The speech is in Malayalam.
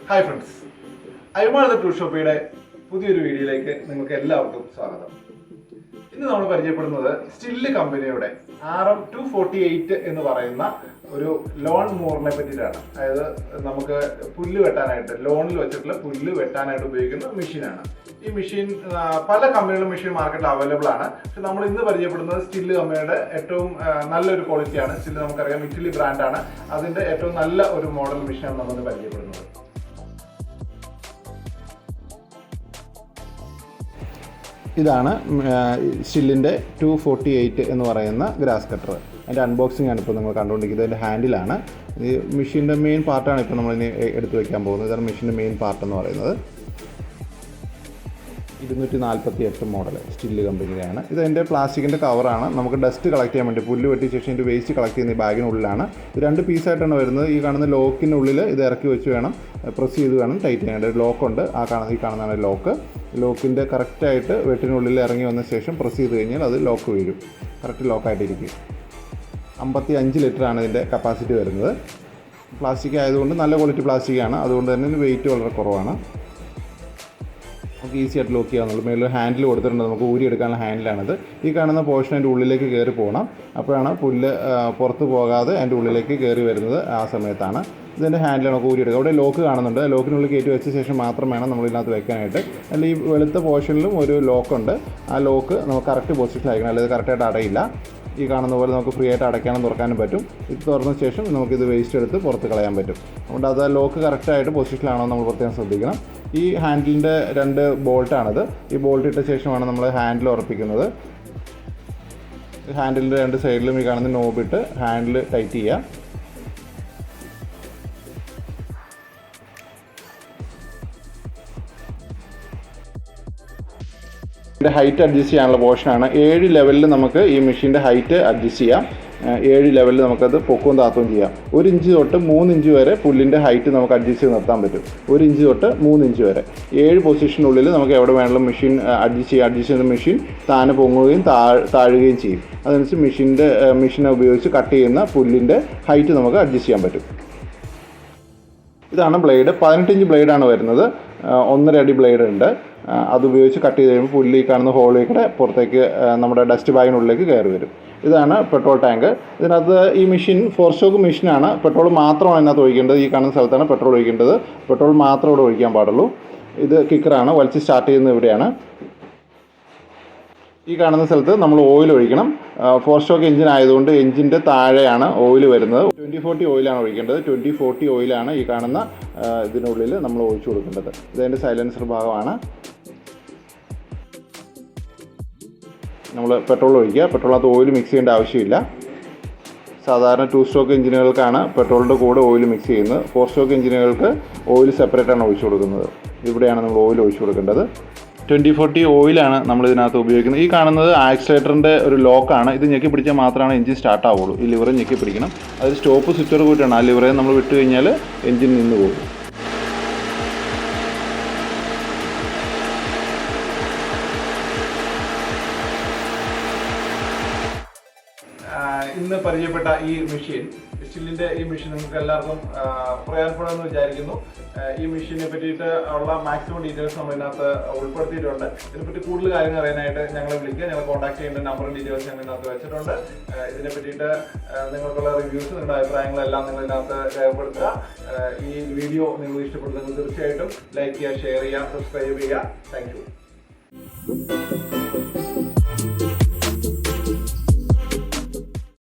Hi friends, I'm the Tool Shopയുടെ പുതിയൊരു വീഡിയോയിലേക്ക് നിങ്ങൾക്ക് എല്ലാവർക്കും സ്വാഗതം. ഇന്ന് നമ്മൾ പരിചയപ്പെടുന്നത് സ്റ്റിൽ കമ്പനിയുടെ RM248 എന്ന് പറയുന്ന ഒരു ലോൺ മൂവറിനെ പറ്റിയിട്ടാണ്. അതായത് നമുക്ക് പുല്ല് വെട്ടാനായിട്ട് ലോണിൽ വെച്ചിട്ടുള്ള പുല്ല് വെട്ടാനായിട്ട് ഉപയോഗിക്കുന്ന മെഷീനാണ്. ഈ മെഷീൻ പല കമ്പനികളുടെ മെഷീൻ മാർക്കറ്റിൽ അവൈലബിൾ ആണ്. പക്ഷെ നമ്മൾ ഇന്ന് പരിചയപ്പെടുന്നത് സ്റ്റിൽ കമ്പനിയുടെ ഏറ്റവും നല്ലൊരു ക്വാളിറ്റിയാണ്. സ്റ്റിൽ നമുക്കറിയാം ഇറ്റലി ബ്രാൻഡാണ്. അതിൻ്റെ ഏറ്റവും നല്ല ഒരു മോഡൽ മെഷീനാണ് നമ്മൾ പരിചയപ്പെടുന്നത്. ഇതാണ് സ്റ്റില്ലിൻ്റെ 248 എന്ന് പറയുന്ന ഗ്രാസ് കട്ടർ. അതിൻ്റെ അൺബോക്സിംഗ് ആണ് ഇപ്പോൾ നിങ്ങൾ കണ്ടുകൊണ്ടിരിക്കുന്നത്. അതിൻ്റെ ഹാൻഡിലാണ്. ഈ മെഷീൻ്റെ മെയിൻ പാർട്ടാണ് ഇപ്പോൾ നമ്മളിനി എടുത്തു വയ്ക്കാൻ പോകുന്നത്. ഇതാണ് മെഷീൻ്റെ മെയിൻ പാർട്ട് എന്ന് പറയുന്നത്. 248 മോഡൽ സ്റ്റിൽ കമ്പനിയാണ്. ഇത് അതിൻ്റെ പ്ലാസ്റ്റിക്കിൻ്റെ കവറാണ്. നമുക്ക് ഡസ്റ്റ് കളക്ട് ചെയ്യാൻ വേണ്ടി പുല്ല് വെട്ടിയ ശേഷം ഇതിൻ്റെ വേസ്റ്റ് കളക്ട് ചെയ്യുന്ന ഈ ബാഗിനുള്ളിലാണ്. ഇത് 2 പീസായിട്ടാണ് വരുന്നത്. ഈ കാണുന്ന ലോക്കിനുള്ളിൽ ഇത് ഇറക്കി വെച്ച് വേണം പ്രസ് ചെയ്ത് വേണം ടൈറ്റ് ചെയ്യാൻ. ഒരു ലോക്കുണ്ട്. ഈ കാണുന്നതാണ് ലോക്ക്. ലോക്കിൻ്റെ കറക്റ്റായിട്ട് വെട്ടിനുള്ളിൽ ഇറങ്ങി വന്ന ശേഷം പ്രസ് ചെയ്ത് കഴിഞ്ഞാൽ അത് ലോക്ക് വീഴും. കറക്റ്റ് ലോക്കായിട്ടിരിക്കും. 55 ലിറ്ററാണ് ഇതിൻ്റെ കപ്പാസിറ്റി വരുന്നത്. പ്ലാസ്റ്റിക് ആയതുകൊണ്ട് നല്ല ക്വാളിറ്റി പ്ലാസ്റ്റിക്കാണ്. അതുകൊണ്ട് തന്നെ ഇതിന് വെയിറ്റ് വളരെ കുറവാണ്. നമുക്ക് ഈസി ആയിട്ട് ലോക്ക് ചെയ്യാവുന്നുള്ളൂ. മേളിൽ ഹാൻഡിൽ കൊടുത്തിട്ടുണ്ട്. നമുക്ക് ഊരിയെടുക്കാനുള്ള ഹാൻഡിലാണിത്. ഈ കാണുന്ന പോർഷൻ അതിൻ്റെ ഉള്ളിലേക്ക് കയറി പോകണം. അപ്പോഴാണ് പുല്ല് പുറത്ത് പോകാതെ അതിൻ്റെ ഉള്ളിലേക്ക് കയറി വരുന്നത്. ആ സമയത്താണ് ഇതിൻ്റെ ഹാൻഡിൽ നമുക്ക് ഊരിയെടുക്കുക. അവിടെ ലോക്ക് കാണുന്നുണ്ട്. ലോക്കിനുള്ളിൽ കയറ്റി വെച്ച ശേഷം മാത്രം വേണം നമ്മളിതിനകത്ത് വെക്കാനായിട്ട്. അല്ലെങ്കിൽ ഈ വെളുത്ത പോർഷനിലും ഒരു ലോക്കുണ്ട്. ആ ലോക്ക് നമുക്ക് കറക്റ്റ് പൊസിഷനിലായിരിക്കണം. അല്ലെങ്കിൽ കറക്റ്റായിട്ട് അടയില്ല. ഈ കാണുന്ന പോലെ നമുക്ക് ഫ്രീ ആയിട്ട് അടയ്ക്കാനും തുറക്കാനും പറ്റും. ഇത് തുറന്ന ശേഷം നമുക്കിത് വേസ്റ്റ് എടുത്ത് പുറത്ത് കളയാൻ പറ്റും. അതുകൊണ്ട് അത് ലോക്ക് കറക്റ്റായിട്ട് പൊസിഷനിലാണോ നമ്മൾ പ്രത്യേകം ശ്രദ്ധിക്കണം. ഈ ഹാൻഡിലിൻ്റെ 2 ബോൾട്ടാണിത്. ഈ ബോൾട്ട് ഇട്ട ശേഷമാണ് നമ്മൾ ഹാൻഡിൽ ഉറപ്പിക്കുന്നത്. ഹാൻഡിലിൻ്റെ 2 സൈഡിലും ഈ കാണുന്ന നോബിട്ട് ഹാൻഡിൽ ടൈറ്റ് ചെയ്യുക. ഹൈറ്റ് അഡ്ജസ്റ്റ് ചെയ്യാനുള്ള പോർഷനാണ്. 7 ലെവലിൽ നമുക്ക് ഈ മെഷീൻ്റെ ഹൈറ്റ് അഡ്ജസ്റ്റ് ചെയ്യാം. 7 ലെവലിൽ നമുക്കത് പൊക്കവും താത്തവും ചെയ്യാം. 1 ഇഞ്ച് തൊട്ട് 3 ഇഞ്ച് വരെ പുല്ലിൻ്റെ ഹൈറ്റ് നമുക്ക് അഡ്ജസ്റ്റ് ചെയ്ത് നിർത്താൻ പറ്റും. 1 ഇഞ്ച് തൊട്ട് 3 ഇഞ്ച് വരെ 7 പൊസിഷനുള്ളിൽ നമുക്ക് എവിടെ വേണമെങ്കിലും മെഷീൻ അഡ്ജസ്റ്റ് ചെയ്യുന്ന മെഷീൻ താനെ പൊങ്ങുകയും താഴുകയും ചെയ്യും. അതനുസരിച്ച് മെഷീനെ ഉപയോഗിച്ച് കട്ട് ചെയ്യുന്ന പുല്ലിൻ്റെ ഹൈറ്റ് നമുക്ക് അഡ്ജസ്റ്റ് ചെയ്യാൻ പറ്റും. ഇതാണ് ബ്ലേഡ്. 18 ഇഞ്ച് ബ്ലേഡാണ് വരുന്നത്. 1.5 അടി ബ്ലേഡ് ഉണ്ട്. അതുപയോഗിച്ച് കട്ട് ചെയ്ത് കഴിയുമ്പോൾ പുല്ല് ഈ കാണുന്ന ഹോളിൽ കൂടെ പുറത്തേക്ക് നമ്മുടെ ഡസ്റ്റ് ബാഗിനുള്ളിലേക്ക് കയറി വരും. ഇതാണ് പെട്രോൾ ടാങ്ക്. ഇതിനകത്ത് ഈ മെഷീൻ 4 സ്റ്റോക്ക് മെഷീനാണ്. പെട്രോൾ മാത്രമാണ് ഇതിനകത്ത് ഒഴിക്കേണ്ടത്. ഈ കാണുന്ന സ്ഥലത്താണ് പെട്രോൾ ഒഴിക്കേണ്ടത്. പെട്രോൾ മാത്രം ഇവിടെ ഒഴിക്കാൻ പാടുള്ളൂ. ഇത് കിക്കറാണ്. വലിച്ച് സ്റ്റാർട്ട് ചെയ്യുന്നത് ഇവിടെയാണ്. ഈ കാണുന്ന സ്ഥലത്ത് നമ്മൾ ഓയിൽ ഒഴിക്കണം. 4 സ്റ്റോക്ക് എഞ്ചിൻ ആയതുകൊണ്ട് എഞ്ചിൻ്റെ താഴെയാണ് ഓയിൽ വരുന്നത്. 2040 ഓയിലാണ് ഒഴിക്കേണ്ടത്. 2040 ഓയിലാണ് ഈ കാണുന്ന ഇതിനുള്ളിൽ നമ്മൾ ഒഴിച്ചു കൊടുക്കേണ്ടത്. ഇതതിൻ്റെ സൈലൻസർ ഭാഗമാണ്. നമ്മൾ പെട്രോൾ ഒഴിക്കുക. പെട്രോളിനകത്ത് ഓയിൽ മിക്സ് ചെയ്യേണ്ട ആവശ്യമില്ല. സാധാരണ 2 സ്റ്റോക്ക് എഞ്ചിനുകൾക്കാണ് പെട്രോളിൻ്റെ കൂടെ ഓയിൽ മിക്സ് ചെയ്യുന്നത്. 4 സ്റ്റോക്ക് എഞ്ചിനുകൾക്ക് ഓയിൽ സെപ്പറേറ്റാണ് ഒഴിച്ചു കൊടുക്കുന്നത്. ഇവിടെയാണ് നമ്മൾ ഓയിൽ ഒഴിച്ചു കൊടുക്കേണ്ടത്. 2040 ഓയിലാണ് നമ്മൾ ഇതിനകത്ത് ഉപയോഗിക്കുന്നത്. ഈ കാണുന്നത് ആക്സിലേറ്ററിൻ്റെ ഒരു ലോക്കാണ്. ഇത് ഞെക്കി പിടിച്ചാൽ മാത്രമാണ് എഞ്ചിൻ സ്റ്റാർട്ട് ആവുള്ളൂ. ഈ ലിവറെ ഞെക്കി പിടിക്കണം. അത് സ്റ്റോപ്പ് സ്വിച്ചോട് കൂട്ടിയാണ്. ആ ലിവറെ നമ്മൾ വിട്ട് കഴിഞ്ഞാൽ എഞ്ചിൻ നിന്ന് പോകും. ഇന്ന് പരിചയപ്പെട്ട ഈ മെഷീൻ സ്റ്റില്ലിൻ്റെ ഈ മെഷീൻ നിങ്ങൾക്ക് എല്ലാവർക്കും പ്രയോജനപ്പെടുമെന്ന് വിചാരിക്കുന്നു. ഈ മെഷീനെ പറ്റിയിട്ട് ഉള്ള മാക്സിമം ഡീറ്റെയിൽസ് നമ്മൾ ഇതിനകത്ത് ഉൾപ്പെടുത്തിയിട്ടുണ്ട്. ഇതിനെപ്പറ്റി കൂടുതൽ കാര്യങ്ങൾ അറിയാനായിട്ട് ഞങ്ങളെ വിളിക്കുക. ഞങ്ങൾ കോൺടാക്ട് ചെയ്യേണ്ട നമ്പറും ഡീറ്റെയിൽസ് ഞങ്ങൾ ഇതിനകത്ത് വെച്ചിട്ടുണ്ട്. ഇതിനെ പറ്റിയിട്ട് നിങ്ങൾക്കുള്ള റിവ്യൂസ്, നിങ്ങളുടെ അഭിപ്രായങ്ങളെല്ലാം നിങ്ങൾ ഇതിനകത്ത് രേഖപ്പെടുത്തുക. ഈ വീഡിയോ നിങ്ങൾ ഇഷ്ടപ്പെടുന്നെങ്കിൽ തീർച്ചയായിട്ടും ലൈക്ക് ചെയ്യുക, ഷെയർ ചെയ്യുക, സബ്സ്ക്രൈബ് ചെയ്യുക. Thank you.